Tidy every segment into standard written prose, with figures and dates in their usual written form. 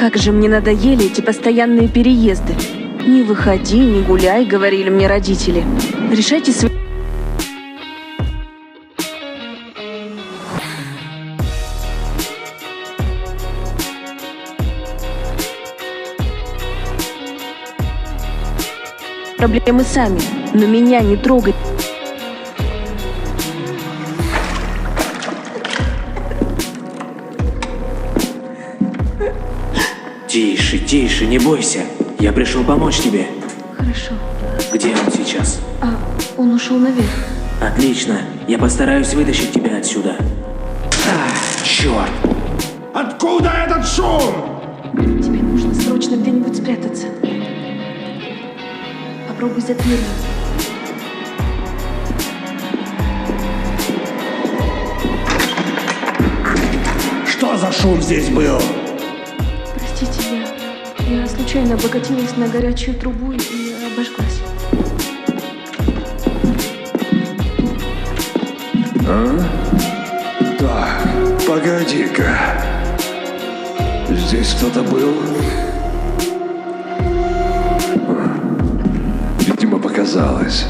Как же мне надоели эти постоянные переезды. Не выходи, не гуляй, говорили мне родители. Решайте свои проблемы сами, но меня не трогай. Тише, тише, не бойся. Я пришел помочь тебе. Хорошо. Где он сейчас? Он ушел наверх. Отлично. Я постараюсь вытащить тебя отсюда. Черт! Откуда этот шум? Тебе нужно срочно где-нибудь спрятаться. Попробуй за дверью. Что за шум здесь был? Простите, я случайно облокотилась на горячую трубу и обожглась. Так, погоди-ка. Здесь кто-то был? Видимо, показалось.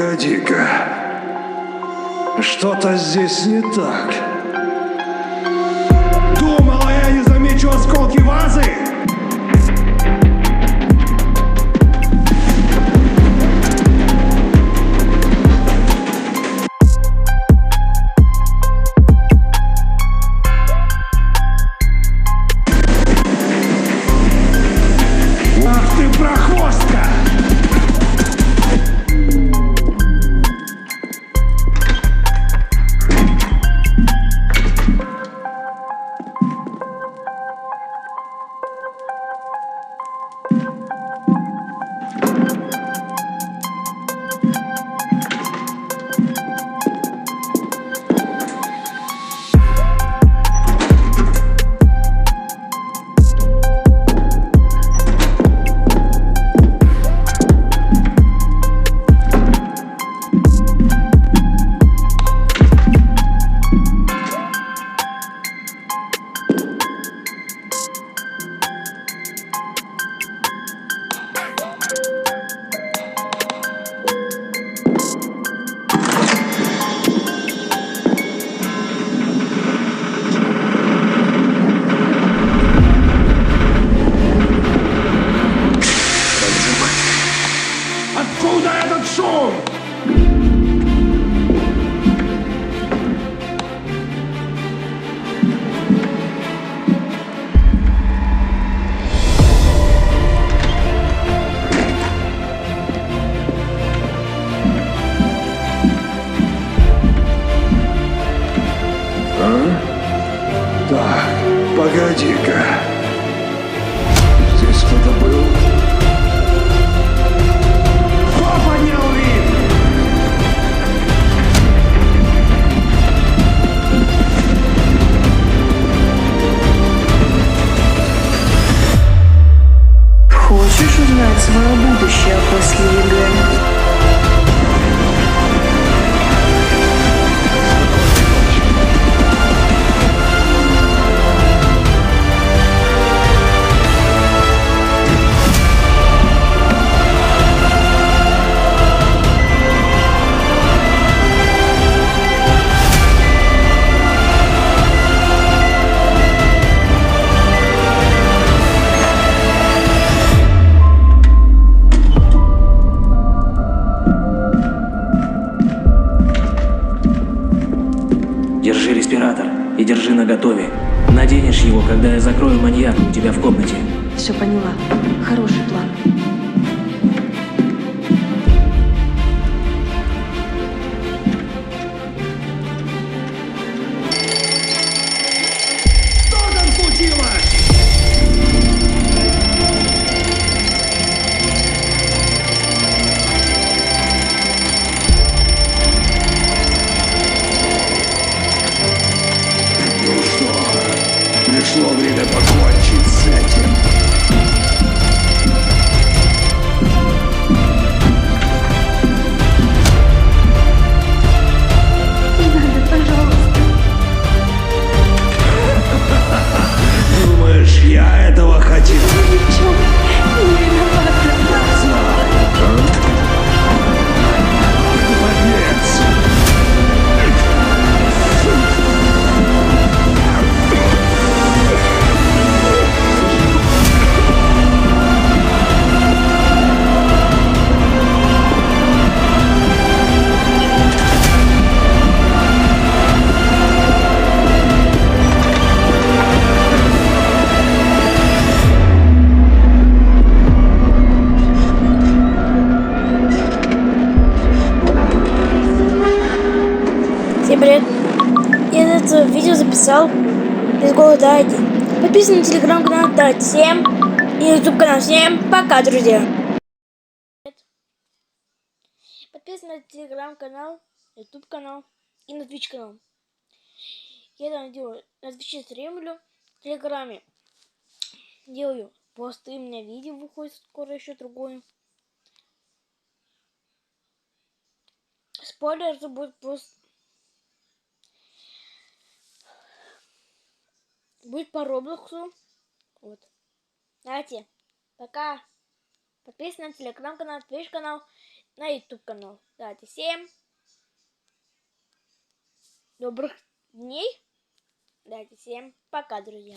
Погоди-ка. Что-то здесь не так. Думала, я не замечу осколки вазы? Ах ты, прохвостка! Откуда этот шум? Так, погоди-ка. Здесь кто-то был? Кто поднял вид? Хочешь узнать свое будущее после игры? Держи респиратор и держи наготове. Наденешь его, когда я закрою маньяка у тебя в комнате. Все поняла. Хороший план. Что там случилось? Ну что, пришло время покончить с этим. Не надо, пожалуйста. Думаешь, я этого хотел? Ни в чем не виновата. Молодец! Всем привет! Я это видео записал без голода один. Подписывайтесь на телеграм-канал, всем и ютуб канал. Всем пока, друзья! Подписывайтесь на телеграм-канал, ютуб канал и на твич канал. Я там делаю на твиче стримлю, в телеграме делаю посты, у меня видео выходит скоро еще другое. Спойлер, это будет пост. Будет по Роблоксу. Вот. Давайте. Пока. Подписывайтесь на телеграм-канал, твич канал на YouTube канал. Давайте всем добрых дней. Давайте всем пока, друзья.